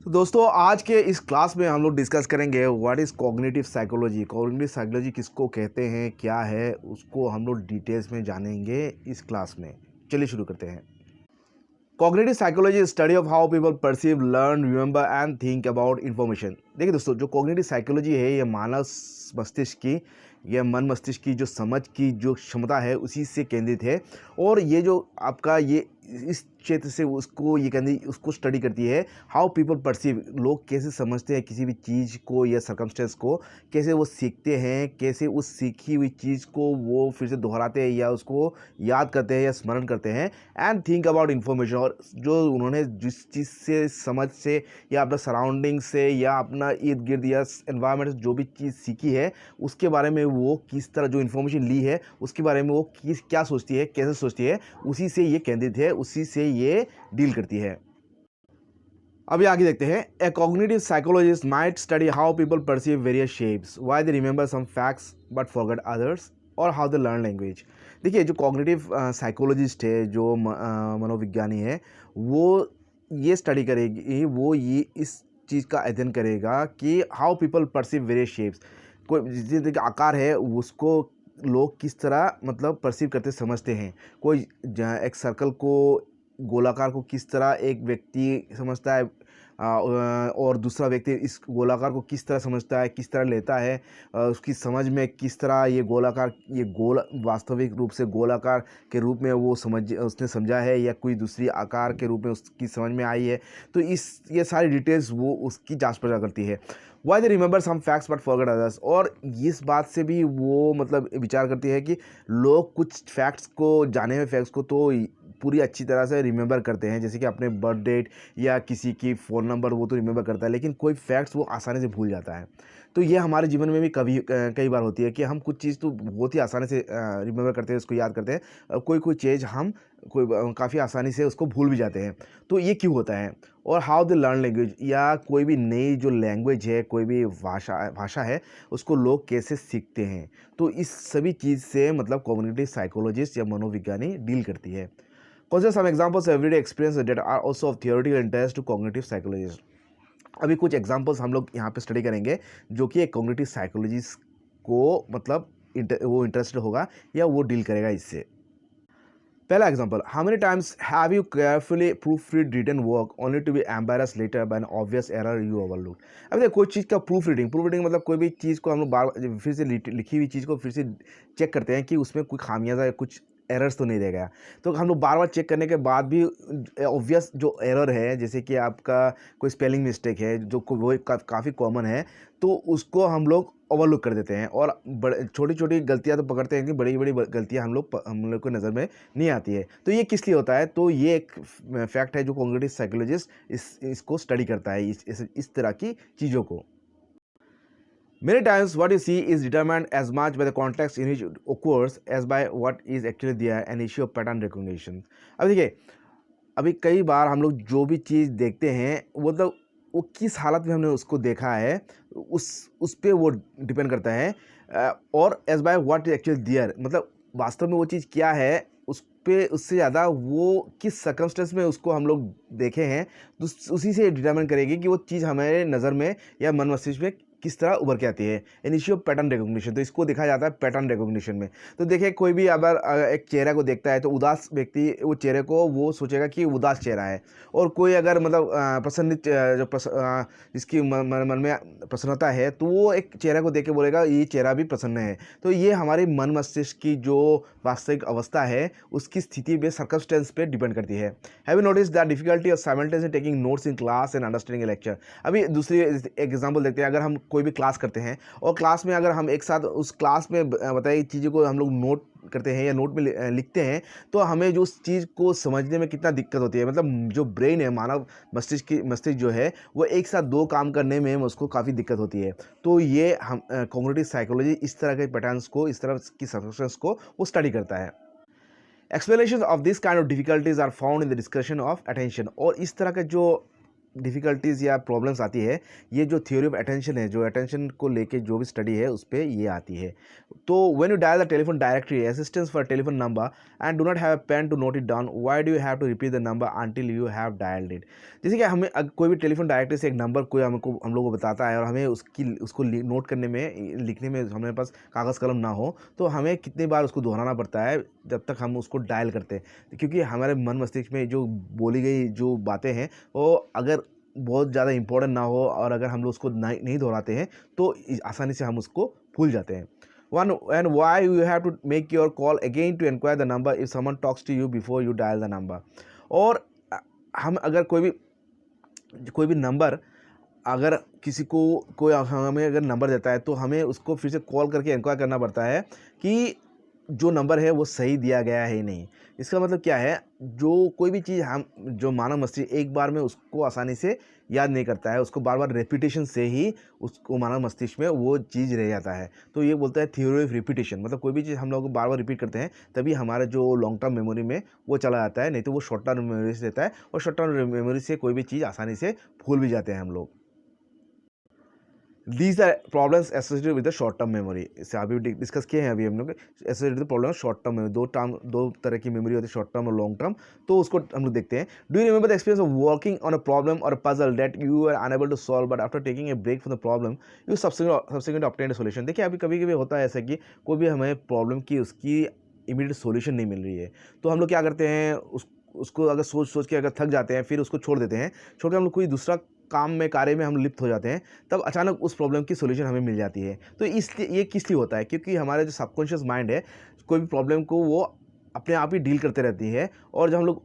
तो दोस्तों आज के इस क्लास में हम लोग डिस्कस करेंगे what is cognitive psychology. Cognitive psychology किसको कहते हैं, क्या है, उसको हम लोग डिटेल्स में जानेंगे इस क्लास में। चलिए शुरू करते हैं। Cognitive psychology study of how people perceive, learn, remember and think about information. देखिए दोस्तों, जो कॉग्निटिव साइकोलॉजी है ये मानव मस्तिष्क की, यह मन मस्तिष्क की जो समझ की जो क्षमता है उसी से केंद्रित है। और ये जो आपका ये इस क्षेत्र से उसको ये कहती उसको स्टडी करती है हाउ पीपल परसीव, लोग कैसे समझते हैं किसी भी चीज़ को या सर्कमस्टेंस को, कैसे वो सीखते हैं, कैसे उस सीखी हुई चीज़ को वो फिर से दोहराते हैं या उसको याद करते हैं या स्मरण करते हैं। एंड थिंक अबाउट इन्फॉर्मेशन, और जो उन्होंने जिस चीज़ से समझ से या अपना सराउंडिंग से या अपना इर्द गिर्द या एनवायरनमेंट से जो भी चीज़ सीखी है उसके बारे में वो किस तरह जो इन्फॉर्मेशन ली है उसके बारे में वो किस क्या सोचती है, कैसे सोचती है, उसी से ये केंद्रित है, उसी से ये डील करती है। अभी आगे देखते हैं। A cognitive psychologist might study how people perceive various shapes, why they remember some facts but forget others, और हाउ दे लर्न लैंग्वेज। देखिए, जो कॉग्निटिव साइकोलॉजिस्ट है, जो मनोविज्ञानी है, वो ये स्टडी करेगी, वो ये इस चीज़ का अध्ययन करेगा कि how people perceive various shapes, कोई जिस तरह का आकार है उसको लोग किस तरह मतलब परसीव करते समझते हैं। कोई एक सर्कल को, गोलाकार को किस तरह एक व्यक्ति समझता है, और दूसरा व्यक्ति इस गोलाकार को किस तरह समझता है, किस तरह लेता है, उसकी समझ में किस तरह ये गोलाकार, ये गोल वास्तविक रूप से गोलाकार के रूप में वो उसने समझा है या कोई दूसरी आकार के रूप में उसकी समझ में आई है। तो ये सारी डिटेल्स वो उसकी जांच पड़ताल करती है। Why they remember some facts but forget others, और इस बात से भी वो मतलब विचार करती है कि लोग कुछ फैक्ट्स को, जाने हुए फैक्ट्स को तो पूरी अच्छी तरह से रिमेंबर करते हैं, जैसे कि अपने बर्थ डेट या किसी की फ़ोन नंबर वो तो रिमेंबर करता है, लेकिन कोई फैक्ट्स वो आसानी से भूल जाता है। तो ये हमारे जीवन में भी कई बार होती है कि हम कुछ चीज़ तो बहुत ही आसानी से रिमेंबर करते हैं, उसको याद करते हैं, और कोई चीज़ हम काफ़ी आसानी से उसको भूल भी जाते हैं। तो ये क्यों होता है? और हाउ दे लर्न लैंग्वेज, या कोई भी नई जो लैंग्वेज है, कोई भी भाषा है, उसको लोग कैसे सीखते हैं। तो इस सभी चीज़ से मतलब कॉग्निटिव साइकोलॉजिस्ट या मनोविज्ञानी डील करती है। Consider some examples of everyday experience that are also of theoretical interest to cognitive psychologists. अभी कुछ एग्जांपल्स हम लोग यहाँ पे स्टडी करेंगे जो कि एक कॉग्निटिव साइकोलॉजिस्ट को मतलब वो इंटरेस्टेड होगा या वो डील करेगा इससे। पहला example, how many times have you carefully proofread written work only to be embarrassed later by an obvious error you overlook. अब देखो, कोई चीज़ का प्रूफ रीडिंग मतलब कोई भी चीज़ को हम लोग बार फिर से लिखी हुई चीज़ को फिर से चेक करते हैं कि उसमें कोई खामियाजा या कुछ एरर्स तो नहीं रह गया। तो हम लोग बार-बार चेक करने के बाद भी ऑब्वियस जो एरर है, जैसे कि आपका कोई स्पेलिंग मिस्टेक है जो वो काफ़ी कॉमन है, तो उसको हम लोग ओवरलुक कर देते हैं, और बड़े छोटी-छोटी गलतियाँ तो पकड़ते हैं कि बड़ी-बड़ी गलतियाँ हम लोग को नज़र में नहीं आती है। तो ये किस लिए होता है? तो ये एक फैक्ट है जो कॉग्निटिव साइकोलॉजिस्ट इसको स्टडी करता है, इस तरह की चीज़ों को। Many times what you see is determined as much by the context in which it occurs as by what is actually there, an issue of pattern recognition. अब देखिए, अभी कई बार हम लोग जो भी चीज़ देखते हैं मतलब वो किस हालत में हमने उसको देखा है उस पे वो डिपेंड करता है, और as by what is actually there, मतलब वास्तव में वो चीज़ क्या है उस पे, उससे ज़्यादा वो किस सर्कमस्टेंस में उसको हम लोग देखे हैं, तो उसी से डिटरमाइन करेगी कि वो चीज़ हमारे नज़र में या मन मस्तिष्क में किस तरह उभर के आती है। इनिशियो पैटर्न रिकॉग्निशन, तो इसको देखा जाता है पैटर्न रिकॉग्निशन में। तो देखिए, कोई भी अगर एक चेहरे को देखता है तो उदास व्यक्ति वो चेहरे को वो सोचेगा कि उदास चेहरा है, और कोई अगर मतलब प्रसन्नित जिसकी मन में प्रसन्नता है तो वो एक चेहरे को देख के बोलेगा ये चेहरा भी प्रसन्न है। तो ये हमारे मन मस्तिष्क की जो वास्तविक अवस्था है उसकी स्थिति पे, सर्कमस्टेंस पे डिपेंड करती है। Have you notice the difficulty of simultaneously taking notes in class and understanding A lecture. अभी दूसरी एग्जांपल देखते हैं। अगर हम कोई भी क्लास करते हैं और क्लास में अगर हम एक साथ उस क्लास में बताई चीज़ों को हम लोग नोट करते हैं या नोट में लिखते हैं, तो हमें जो उस चीज़ को समझने में कितना दिक्कत होती है, मतलब जो ब्रेन है, मानव मस्तिष्क जो है वो एक साथ दो काम करने में उसको काफ़ी दिक्कत होती है। तो ये हम कॉग्निटिव साइकोलॉजी इस तरह के पैटर्न्स को, इस तरह की सर्कमस्टेंस को वो स्टडी करता है। Explanation of this kind of difficulties are found in the discussion of attention, और इस तरह का जो डिफ़िकल्टीज़ या प्रॉब्लम्स आती है, ये जो थ्योरी ऑफ अटेंशन है, जो अटेंशन को लेके जो भी स्टडी है उस पे ये आती है। तो when you dial the telephone directory assistance for telephone number and do not have a pen to note it down, why do you have to repeat the number until you have dialled it. जैसे कि हमें कोई भी telephone directory से एक number कोई हम लोग को बताता है और हमें उसको नोट करने में, लिखने में हमारे पास कागज़ कलम ना हो, तो हमें कितनी बार उसको दोहराना पड़ता है जब तक हम उसको डायल करते हैं, क्योंकि हमारे मन मस्तिष्क में जो बोली गई जो बातें हैं वो अगर बहुत ज़्यादा इम्पोर्टेंट ना हो और अगर हम लोग उसको नहीं दोहराते हैं तो आसानी से हम उसको भूल जाते हैं। One and why you have to make your call again to inquire the number if someone talks to you before you dial the number. और हम अगर कोई भी नंबर, अगर किसी को कोई हमें अगर नंबर देता है तो हमें उसको फिर से कॉल करके इंक्वायर करना पड़ता है कि जो नंबर है वो सही दिया गया है नहीं। इसका मतलब क्या है, जो कोई भी चीज़ हम जो मानव मस्तिष्क एक बार में उसको आसानी से याद नहीं करता है, उसको बार बार रेपिटेशन से ही उसको मानव मस्तिष्क में वो चीज़ रह जाता है। तो ये बोलता है थ्योरी ऑफ रिपीटेशन, मतलब कोई भी चीज़ हम लोग बार बार रिपीट करते हैं तभी हमारा जो लॉन्ग टर्म मेमोरी में वो चला जाता है, नहीं तो वो शॉर्ट टर्म मेमोरी से रहता है और शॉर्ट टर्म मेमोरी से कोई भी चीज़ आसानी से भूल भी जाते हैं हम लोग। These are problems associated with the short term memory. इससे अभी डिस्कस किए हैं अभी हम लोग associated with problem short term memory. दो तरह की मेमोरी होती है, शॉर्ट टर्म और लॉन्ग टर्म। तो उसको हम लोग देखते हैं। Do you remember the experience of working on a problem और a puzzle that you are unable to solve but after taking a break from the problem you subsequent obtain a solution. देखिए अभी कभी कभी होता है ऐसा कि कोई भी हमें प्रॉब्लम की उसकी इमीडिएट सॉल्यूशन नहीं मिल रही है, तो हम लोग क्या करते हैं, उसको अगर सोच के अगर थक जाते हैं फिर उसको छोड़ देते हैं, छोड़ के हम लोग कोई दूसरा कार्य में हम लिप्त हो जाते हैं, तब अचानक उस प्रॉब्लम की सॉल्यूशन हमें मिल जाती है। तो इसलिए ये किस लिए होता है, क्योंकि हमारा जो सबकॉन्शियस माइंड है कोई भी प्रॉब्लम को वो अपने आप ही डील करते रहती है, और जब हम लोग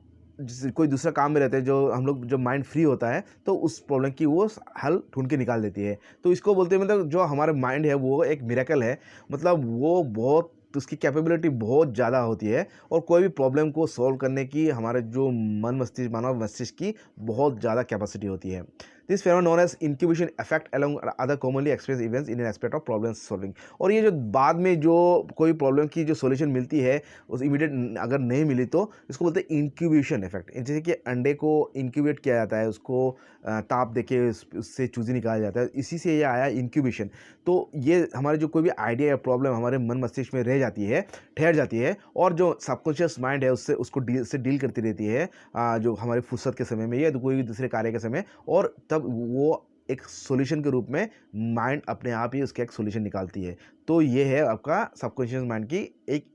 कोई दूसरा काम में रहते हैं, जो हम लोग जब माइंड फ्री होता है तो उस प्रॉब्लम की वो हल ढूंढ के निकाल देती है। तो इसको बोलते हैं, मतलब जो हमारा माइंड है वो एक मिरेकल है, मतलब वो बहुत उसकी कैपेबिलिटी बहुत ज़्यादा होती है और कोई भी प्रॉब्लम को सॉल्व करने की हमारे जो मानव मस्तिष्क की बहुत ज़्यादा कैपेसिटी होती है। This phenomenon known as incubation effect along other commonly experience events in an aspect of problem solving. और ये जो बाद में जो कोई प्रॉब्लम की जो सॉल्यूशन मिलती है उस इमीडिएट अगर नहीं मिली तो इसको बोलते हैं इंक्यूबेशन इफेक्ट। जैसे कि अंडे को इंक्यूबेट किया जाता है, उसको ताप देके उससे चूज़ी निकाला जाता है, इसी से ये आया इंक्यूबेशन। तो ये हमारे जो कोई भी आइडिया या प्रॉब्लम हमारे मन मस्तिष्क में रह जाती है, ठहर जाती है, और जो सबकॉन्शियस माइंड है उसको डील करती रहती है जो हमारी फुर्सत के समय में या कोई भी दूसरे कार्य के समय, और तब वो एक सॉल्यूशन के रूप में माइंड अपने आप ही उसका एक सॉल्यूशन निकालती है। तो ये है आपका सबकॉन्शियस माइंड की एक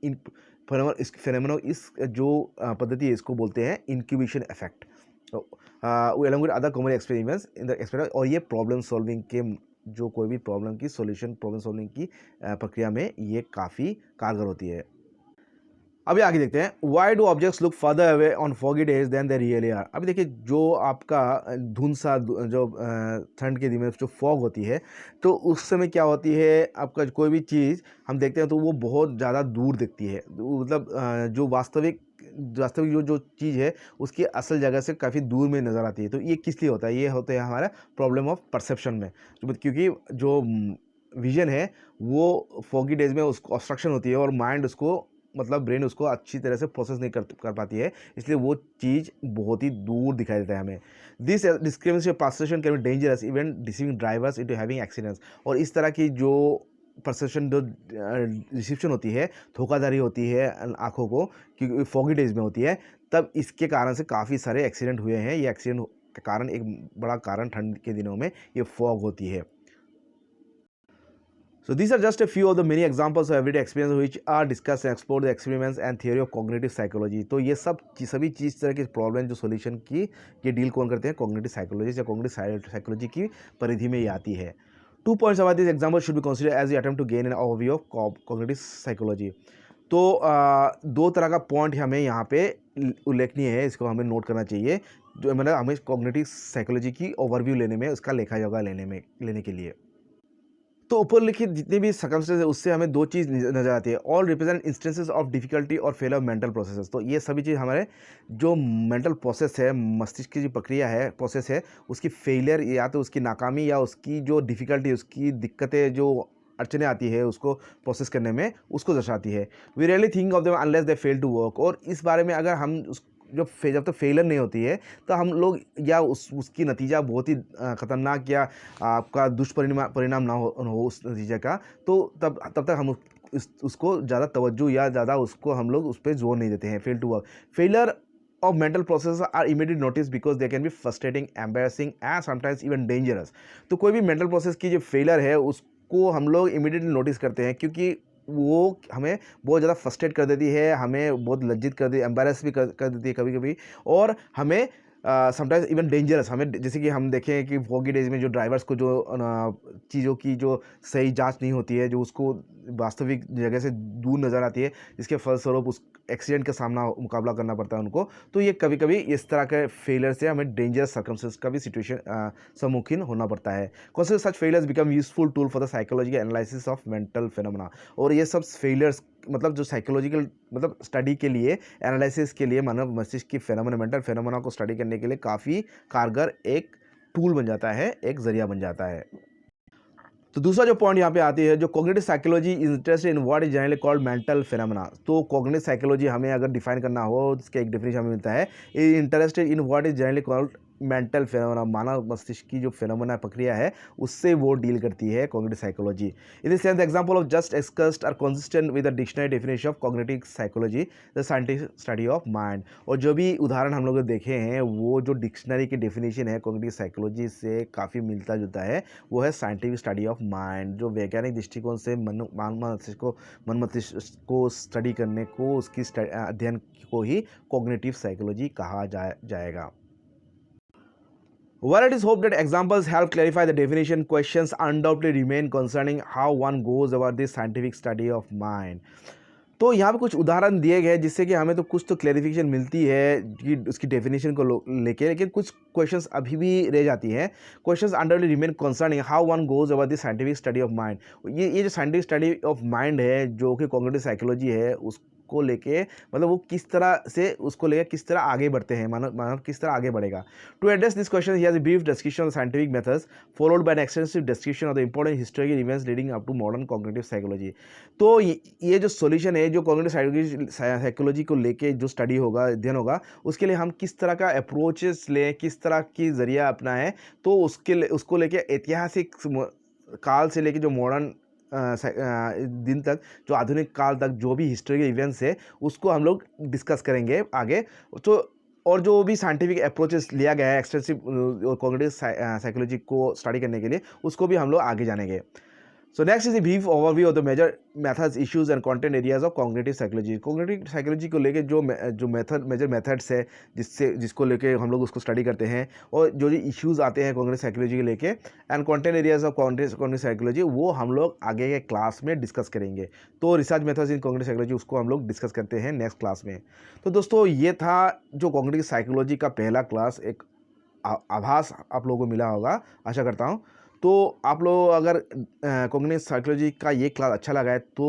फेनोमेनन। इस जो पद्धति है इसको बोलते हैं incubation effect. Along with other common experiments in the experiment. और ये प्रॉब्लम सॉल्विंग के जो कोई भी प्रॉब्लम की सॉल्यूशन प्रॉब्लम सॉल्विंग की प्रक्रिया में ये काफ़ी कारगर होती है। अभी आगे देखते हैं, why do objects look further away on foggy days than they really are. अभी देखिए जो आपका धुंध सा जो ठंड के दिन में जो फॉग होती है, तो उस समय क्या होती है, आपका कोई भी चीज़ हम देखते हैं तो वो बहुत ज़्यादा दूर दिखती है, मतलब जो वास्तविक जो चीज़ है उसकी असल जगह से काफ़ी दूर में नज़र आती है। तो ये किस लिए होता है, ये होता है हमारा प्रॉब्लम ऑफ परसेप्शन में, क्योंकि जो विजन है वो फॉगी डेज में उसको ऑब्स्ट्रक्शन होती है और माइंड उसको, मतलब ब्रेन उसको अच्छी तरह से प्रोसेस नहीं कर पाती है, इसलिए वो चीज़ बहुत ही दूर दिखाई देता है हमें। This discrimination of perception can be dangerous even deceiving drivers into having accidents. और इस तरह की जो परसेप्शन जो रिसेप्शन होती है, धोखाधड़ी होती है आँखों को, क्योंकि फॉगी डेज में होती है, तब इसके कारण से काफ़ी सारे एक्सीडेंट हुए हैं। ये एक्सीडेंट का कारण, एक बड़ा कारण ठंड के दिनों में ये फॉग होती है। So these are just a few of the many examples of everyday experience which are discussed and explored the experiments and theory of cognitive psychology। तो ये सभी चीज़ तरह के प्रॉब्लम जो सॉल्यूशन की ये डील कौन करते हैं, कॉग्निटिव साइकोलॉजी या कॉग्निटिव साइकोलॉजी की परिधि में ये आती है। 2 points about this example should be considered as we attempt to gain an overview of cognitive psychology। तो दो तरह का पॉइंट हमें यहाँ पे उल्लेखनीय है, इसको हमें नोट करना चाहिए, जो मतलब हमें कॉग्निटिव साइकोलॉजी की ओवरव्यू लेने में, उसका लेखा जोखा लेने के लिए। तो ऊपर लिखित जितने भी सर्कमस्टेंस है उससे हमें दो चीज़ नज़र आती है, all represent instances of difficulty और फेल ऑफ मेंटल प्रोसेसेस। तो ये सभी चीज़ हमारे जो मेंटल प्रोसेस है, मस्तिष्क की जो प्रक्रिया है, प्रोसेस है, उसकी फेलियर या तो उसकी नाकामी या उसकी जो डिफ़िकल्टी, उसकी दिक्कतें जो अड़चनें आती है उसको प्रोसेस करने में, उसको दर्शाती है। We really think of them unless they fail to work. और इस बारे में अगर हम जब तक फेलियर नहीं होती है तो हम लोग या उसकी नतीजा बहुत ही ख़तरनाक या आपका परिणाम ना हो उस नतीजे का, तो तब तक हम उसको ज़्यादा तवज्जो या ज़्यादा उसको हम लोग उस पर जोर नहीं देते हैं। Fail to work, failure of mental processes are immediately noticed because they can be frustrating, embarrassing and sometimes even dangerous। तो कोई भी मेंटल प्रोसेस की जो फेलियर है उसको हम लोग इमीडिएटली नोटिस करते हैं, क्योंकि वो हमें बहुत ज़्यादा फ्रस्ट्रेट कर देती है, हमें बहुत लज्जित कर देती है, एम्बेरस भी कर देती है कभी कभी, और हमें समटाइम्स इवन डेंजरस, हमें जैसे कि हम देखें कि फॉगी डेज में जो ड्राइवर्स को जो चीज़ों की जो सही जांच नहीं होती है, जो उसको वास्तविक जगह से दूर नज़र आती है, जिसके फलस्वरूप उस एक्सीडेंट का मुकाबला करना पड़ता है उनको, तो ये कभी कभी इस तरह के फेलियर से हमें डेंजरस सर्कमस्टेंस का भी सिचुएशन सम्मुखीन होना पड़ता है। Consider such failures become useful tool for the psychological analysis of mental phenomena. और ये सब फेलियर्स मतलब जो साइकोलॉजिकल मतलब स्टडी के लिए, एनालिसिस के लिए, मानव मस्तिष्क की फेनोमेना, मेंटल फेनोमेना को स्टडी करने के लिए काफ़ी कारगर एक टूल बन जाता है, एक जरिया बन जाता है। तो दूसरा जो पॉइंट यहाँ पे आती है, जो cognitive psychology is interested in what is generally called mental phenomena. तो कॉग्निटिव साइकोलॉजी हमें अगर डिफाइन करना हो, इसका एक डेफिनेशन हमें मिलता है, interested in what is generally called mental phenomena. मानव मस्तिष्क की जो फिनोमेना प्रक्रिया है उससे वो डील करती है cognitive psychology. In this sense example of just discussed are consistent with the dictionary definition of cognitive psychology, the scientific study of mind. और जो भी उदाहरण हम लोग ने देखे हैं वो जो डिक्शनरी की डेफिनेशन है कॉग्निटिव साइकोलॉजी से काफ़ी मिलता जुलता है, वो है साइंटिफिक स्टडी ऑफ माइंड। जो वैज्ञानिक दृष्टिकोण से मन मस्तिष्क को स्टडी करने को, उसकी अध्ययन को ही कॉग्निटिव साइकोलॉजी कहा जाएगा। While it is hoped that examples help clarify the definition, questions undoubtedly remain concerning how one goes about this scientific study of mind। तो यहाँ पे कुछ उदाहरण दिए गए जिससे कि हमें तो कुछ तो क्लैरिफिकेशन मिलती है कि उसकी डेफिनेशन को लेके, लेकिन कुछ क्वेश्चंस अभी भी रह जाती हैं। Questions undoubtedly remain concerning how one goes about the scientific study of mind. ये जो साइंटिफिक स्टडी ऑफ माइंड है, जो कि कॉग्निटिव साइकोलॉजी है, उसको लेके मतलब वो किस तरह से उसको लेकर किस तरह आगे बढ़ते हैं, मानव किस तरह आगे बढ़ेगा। To address this question he has a brief discussion of scientific methods followed by an extensive discussion of the important historical events leading up to modern cognitive psychology. तो ये जो सॉल्यूशन है, जो कॉग्निटिव साइकोलॉजी को लेके जो study होगा, अध्ययन होगा, उसके लिए हम किस तरह का अप्रोचेस लें, किस तरह की जरिया अपनाएं, तो उसको लेके ऐतिहासिक काल से लेके जो मॉडर्न दिन तक, जो आधुनिक काल तक जो भी हिस्टोरिकल इवेंट्स है उसको हम लोग डिस्कस करेंगे आगे। तो और जो भी साइंटिफिक अप्रोचेस लिया गया है एक्सटेंसिव कॉग्निटिव साइकोलॉजी को स्टडी करने के लिए, उसको भी हम लोग आगे जानेंगे। So next is a brief overview of the major methods, issues and content areas of cognitive psychology। cognitive psychology को लेके जो मेजर मेथड्स है जिसको लेके हम लोग उसको स्टडी करते हैं, और जो इश्यूज आते हैं कॉग्निटिव साइकोलॉजी को लेके, and content areas of cognitive psychology, वो हम लोग आगे के क्लास में डिस्कस करेंगे। तो research methods in cognitive psychology उसको हम लोग डिस्कस करते हैं नेक्स्ट क्लास में। तो दोस्तों ये था जो कॉग्निटिव साइकोलॉजी का पहला क्लास, एक आभास आप लोगों को मिला होगा, आशा करता हूँ। तो आप लोग अगर कॉग्निटिव साइकोलॉजी का ये क्लास अच्छा लगा है तो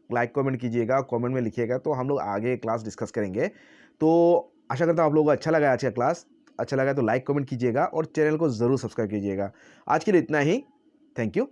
लाइक कमेंट कीजिएगा, कमेंट में लिखिएगा, तो हम लोग आगे क्लास डिस्कस करेंगे। तो आशा करता हूँ आप लोगों को अच्छा लगा है आज का क्लास। अच्छा लगा तो लाइक कमेंट कीजिएगा और चैनल को ज़रूर सब्सक्राइब कीजिएगा। आज के लिए इतना ही। Thank you.